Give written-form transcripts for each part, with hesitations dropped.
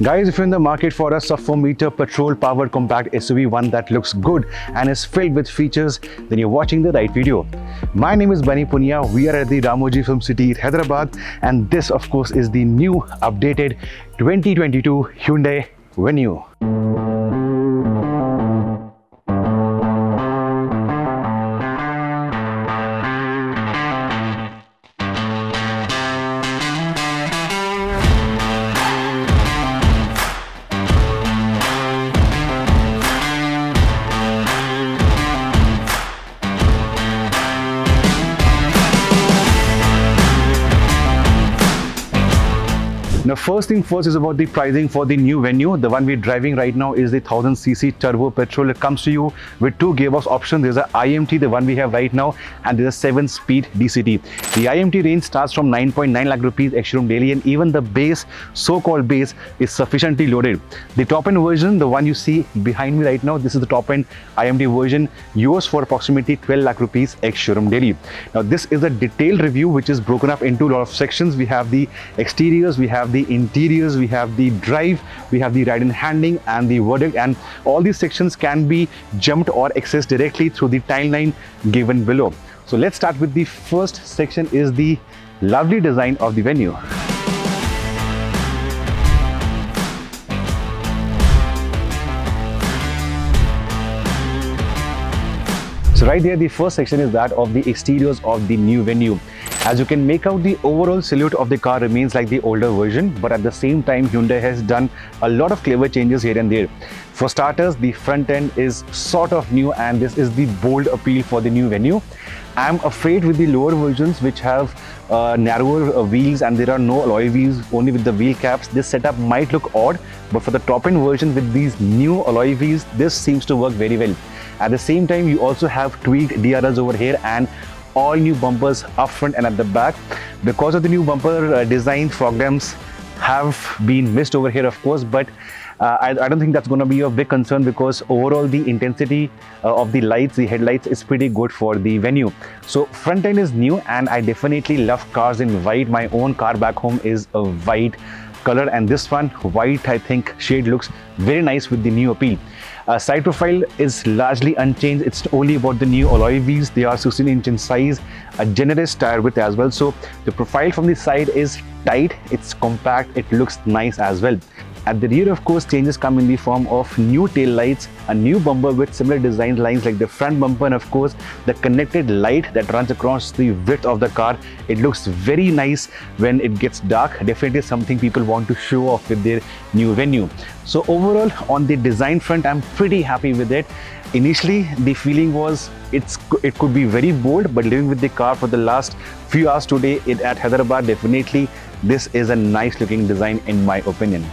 Guys, if you're in the market for a sub-4-meter petrol-powered compact SUV, one that looks good and is filled with features, then you're watching the right video. My name is Bunny Punia. We are at the Ramoji Film City, Hyderabad, and this, of course, is the new updated 2022 Hyundai Venue. Now, first thing first is about the pricing for the new Venue. The one we're driving right now is the 1000cc turbo petrol. It comes to you with two gearbox options. There's a iMT, the one we have right now, and there's a 7-speed DCT. The iMT range starts from 9.9 lakh rupees ex-showroom daily, and even the base, so-called base, is sufficiently loaded. The top-end version, the one you see behind me right now, this is the top-end iMT version, yours for approximately 12 lakh rupees ex-showroom daily. Now, this is a detailed review which is broken up into a lot of sections. We have the exteriors, we have the interiors, we have the drive, we have the ride and handling, and the verdict, and all these sections can be jumped or accessed directly through the timeline given below. So let's start with the first section, is the lovely design of the Venue. So right there, the first section is that of the exteriors of the new Venue. As you can make out, the overall silhouette of the car remains like the older version, but at the same time, Hyundai has done a lot of clever changes here and there. For starters, the front end is sort of new, and this is the bold appeal for the new Venue. I'm afraid with the lower versions which have narrower wheels and there are no alloy wheels, only with the wheel caps, this setup might look odd, but for the top end version with these new alloy wheels, this seems to work very well. At the same time, you also have tweaked DRLs over here and all new bumpers up front and at the back. Because of the new bumper design, fog lamps have been missed over here, of course, but I don't think that's going to be a big concern, because overall the intensity of the lights, the headlights, is pretty good for the Venue. So front end is new, and I definitely love cars in white. My own car back home is a white color, and this one, white, I think shade looks very nice with the new appeal. Side profile is largely unchanged. It's only about the new alloy wheels. They are 16-inch in size, a generous tire width as well. So the profile from the side is tight, it's compact, it looks nice as well. At the rear, of course, changes come in the form of new tail lights, a new bumper with similar design lines like the front bumper, and of course the connected light that runs across the width of the car. It looks very nice when it gets dark. Definitely something people want to show off with their new Venue. So overall, on the design front, I'm pretty happy with it. Initially, the feeling was it could be very bold, but living with the car for the last few hours today at Hyderabad, definitely this is a nice looking design in my opinion.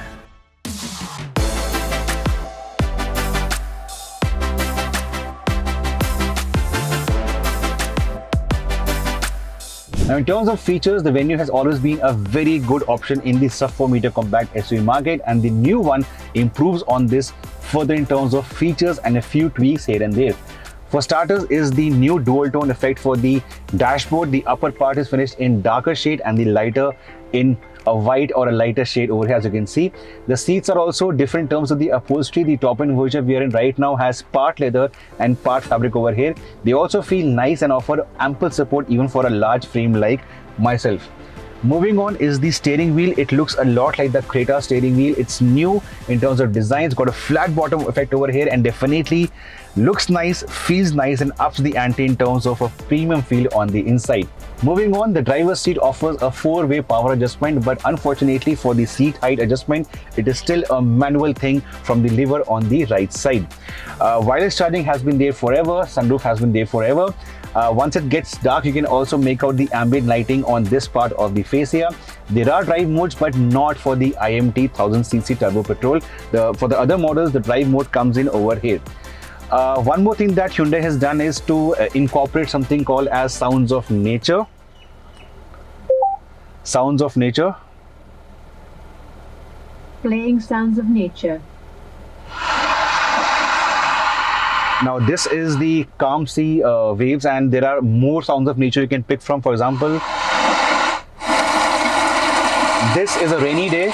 Now, in terms of features, the Venue has always been a very good option in the sub-4-meter compact SUV market, and the new one improves on this further in terms of features and a few tweaks here and there. For starters is the new dual tone effect for the dashboard. The upper part is finished in darker shade and the lighter in a white or a lighter shade over here, as you can see. The seats are also different in terms of the upholstery. The top end version we are in right now has part leather and part fabric over here. They also feel nice and offer ample support even for a large frame like myself. Moving on is the steering wheel. It looks a lot like the Creta steering wheel. It's new in terms of design. It's got a flat bottom effect over here and definitely looks nice, feels nice, and ups the ante in terms of a premium feel on the inside. Moving on, the driver's seat offers a 4-way power adjustment, but unfortunately for the seat height adjustment, it is still a manual thing from the lever on the right side. Wireless charging has been there forever. Sunroof has been there forever. Once it gets dark, you can also make out the ambient lighting on this part of the face here. There are drive modes, but not for the iMT 1000cc turbo petrol. For the other models, the drive mode comes in over here. One more thing that Hyundai has done is to incorporate something called as sounds of nature. Sounds of nature. Playing sounds of nature. Now this is the calm sea waves, and there are more sounds of nature you can pick from. For example, this is a rainy day.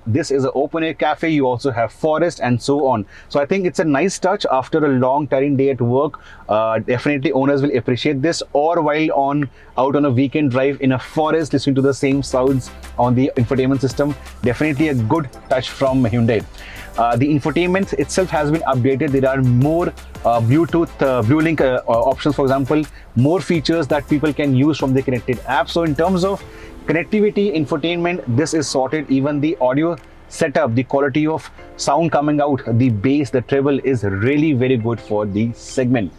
This is an open air cafe. You also have forest and so on. So I think it's a nice touch after a long tiring day at work. Definitely owners will appreciate this, or while out on a weekend drive in a forest listening to the same sounds on the infotainment system. Definitely a good touch from Hyundai. The infotainment itself has been updated. There are more Bluetooth, Bluelink options, for example, more features that people can use from the connected app. So in terms of connectivity, infotainment, this is sorted. Even the audio setup, the quality of sound coming out, the bass, the treble is really very good for the segment.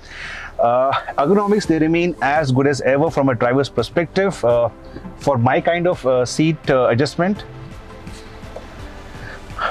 Ergonomics, they remain as good as ever from a driver's perspective. For my kind of seat adjustment,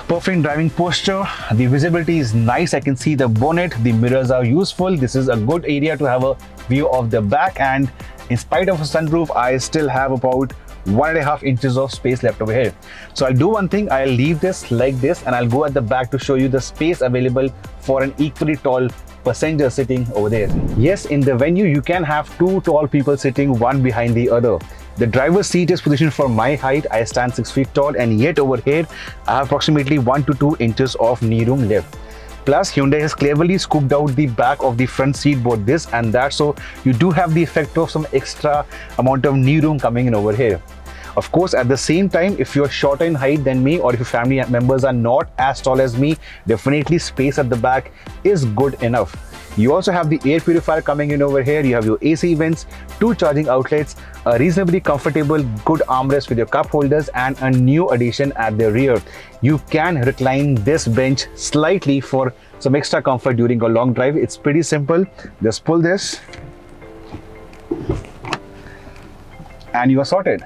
perfect driving posture, the visibility is nice. I can see the bonnet, the mirrors are useful. This is a good area to have a view of the back, and in spite of a sunroof, I still have about 1.5 inches of space left over here. So I'll do one thing, I'll leave this like this and I'll go at the back to show you the space available for an equally tall passenger sitting over there. Yes, in the Venue, you can have two tall people sitting one behind the other. The driver's seat is positioned for my height. I stand 6 feet tall, and yet over here, I have approximately 1 to 2 inches of knee room left. Plus, Hyundai has cleverly scooped out the back of the front seat, both this and that, so you do have the effect of some extra amount of knee room coming in over here. Of course, at the same time, if you're shorter in height than me, or if your family members are not as tall as me, definitely space at the back is good enough. You also have the air purifier coming in over here. You have your AC vents, 2 charging outlets, a reasonably comfortable, good armrest with your cup holders, and a new addition at the rear. You can recline this bench slightly for some extra comfort during a long drive. It's pretty simple. Just pull this and you are sorted.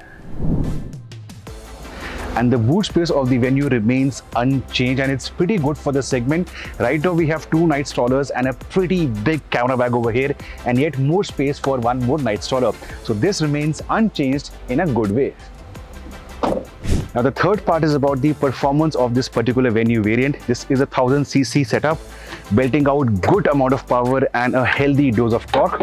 And the boot space of the Venue remains unchanged, and it's pretty good for the segment. Right now we have 2 night strollers and a pretty big camera bag over here, and yet more space for 1 more night stroller. So this remains unchanged in a good way. Now the third part is about the performance of this particular Venue variant. This is a 1000cc setup, belting out good amount of power and a healthy dose of torque.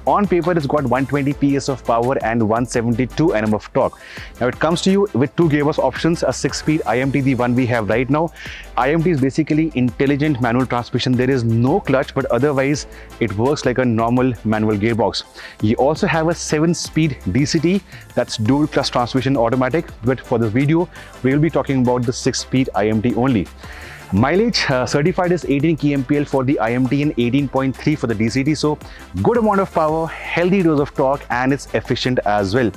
On paper, it's got 120 PS of power and 172 Nm of torque. Now it comes to you with 2 gearbox options, a 6-speed iMT, the one we have right now. iMT is basically intelligent manual transmission. There is no clutch, but otherwise it works like a normal manual gearbox. You also have a 7-speed DCT, that's dual clutch transmission automatic, but for this video, we will be talking about the 6-speed iMT only. Mileage certified is 18 kmpl for the iMT and 18.3 for the DCT, so good amount of power, healthy dose of torque, and it's efficient as well.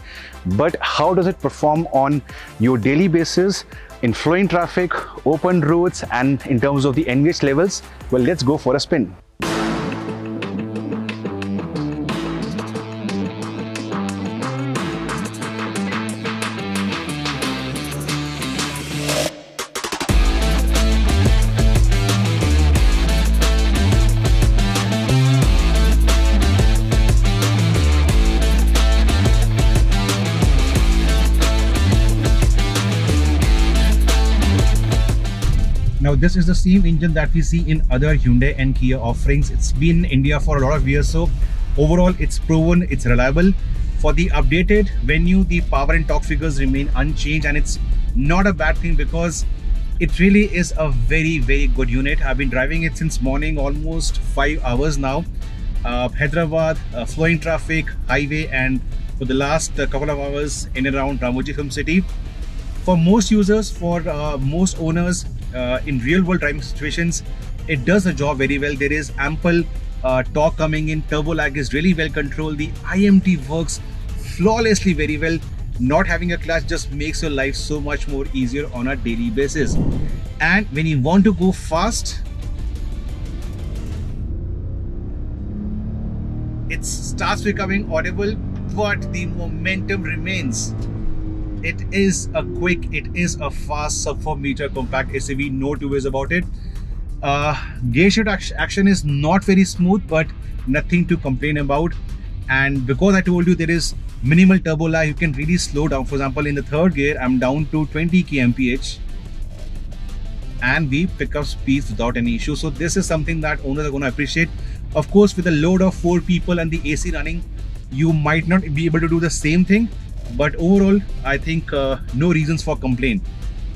But how does it perform on your daily basis in flowing traffic, open roads, and in terms of the NVH levels? Well, let's go for a spin. Now this is the same engine that we see in other Hyundai and Kia offerings. It's been in India for a lot of years, so overall it's proven, it's reliable. For the updated Venue, the power and torque figures remain unchanged, and it's not a bad thing because it really is a very good unit. I've been driving it since morning, almost 5 hours now. Hyderabad, flowing traffic, highway, and for the last couple of hours in and around Ramoji Film City. For most users, for most owners, in real world driving situations, it does the job very well. There is ample torque coming in, turbo lag is really well controlled, the iMT works flawlessly very well. Not having a clutch just makes your life so much more easier on a daily basis. And when you want to go fast, it starts becoming audible, but the momentum remains. It is a quick, it is a fast sub-4 meter compact SUV, no two ways about it. Gear shift action is not very smooth, but nothing to complain about. And because I told you there is minimal turbo lag, you can really slow down. For example, in the third gear, I'm down to 20 kmph, and we pick up speeds without any issue. So this is something that owners are going to appreciate. Of course, with a load of 4 people and the AC running, you might not be able to do the same thing. but overall I think no reasons for complaint.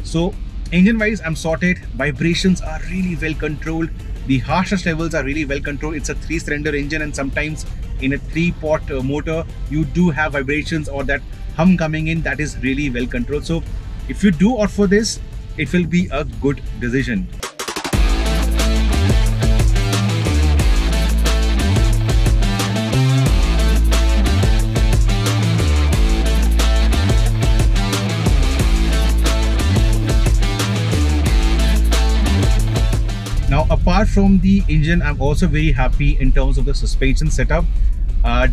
So engine wise, I'm sorted. Vibrations are really well controlled. The harshness levels are really well controlled. It's a 3-cylinder engine, and sometimes in a 3-pot motor you do have vibrations or that hum coming in. That is really well controlled. So if you do opt for this, it will be a good decision. Now, apart from the engine, I'm also very happy in terms of the suspension setup.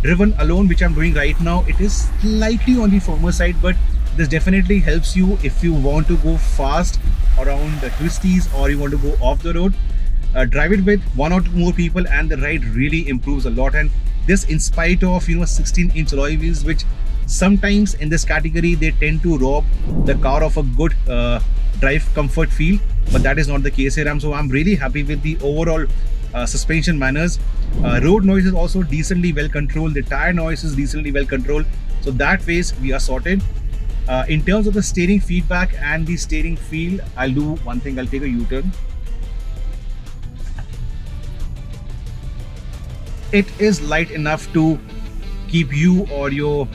Driven alone, which I'm doing right now, it is slightly on the firmer side, but this definitely helps you if you want to go fast around the twisties or you want to go off the road. Drive it with 1 or 2 more people and the ride really improves a lot. And this in spite of 16-inch alloy wheels, which sometimes in this category they tend to rob the car of a good drive comfort feel, but that is not the case here. So I'm really happy with the overall suspension manners. Road noise is also decently well controlled. The tire noise is decently well controlled. So that ways we are sorted. In terms of the steering feedback and the steering feel, I'll do one thing. I'll take a U-turn. It is light enough to keep you or your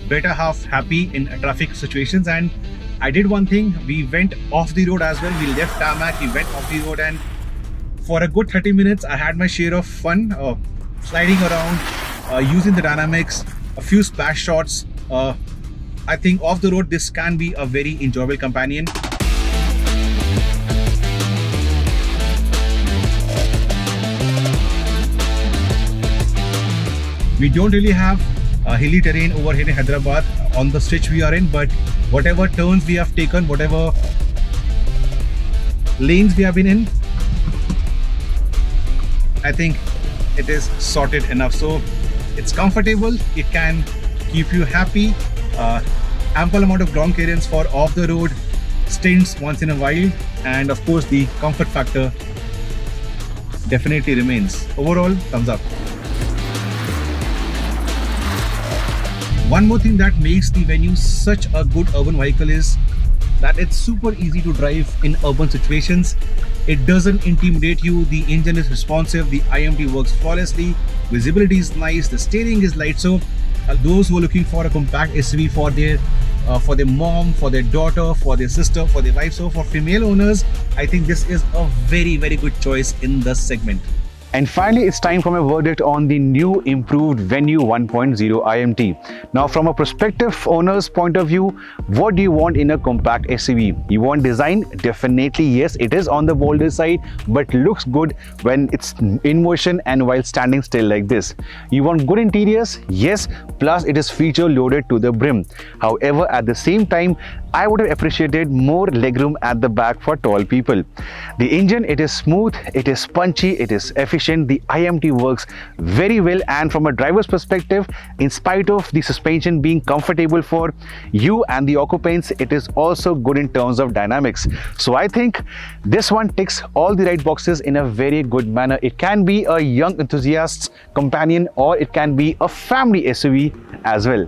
better half happy in traffic situations. And I did one thing. We went off the road as well. We left tarmac, we went off the road, and for a good 30 minutes I had my share of fun sliding around, using the dynamics, a few splash shots. I think off the road this can be a very enjoyable companion. We don't really have hilly terrain over here in Hyderabad on the stretch we are in, but whatever turns we have taken, whatever lanes we have been in, I think it is sorted enough. So it's comfortable, it can keep you happy, ample amount of ground clearance for off the road stints once in a while, and of course the comfort factor definitely remains. Overall, thumbs up. One more thing that makes the Venue such a good urban vehicle is that it's super easy to drive in urban situations. It doesn't intimidate you. The engine is responsive, the iMT works flawlessly, visibility is nice, the steering is light. So those who are looking for a compact SUV for their mom, for their daughter, for their sister, for their wife, so for female owners, I think this is a very, very good choice in the segment. And finally, it's time for my verdict on the new improved Venue 1.0 iMT. Now, from a prospective owner's point of view, what do you want in a compact SUV? You want design? Definitely yes, it is on the bolder side, but looks good when it's in motion and while standing still like this. You want good interiors? Yes, plus it is feature loaded to the brim. However, at the same time, I would have appreciated more legroom at the back for tall people. The engine, it is smooth, it is punchy, it is efficient. The iMT works very well, and from a driver's perspective, in spite of the suspension being comfortable for you and the occupants, it is also good in terms of dynamics. So I think this one ticks all the right boxes in a very good manner. It can be a young enthusiast's companion, or it can be a family SUV as well.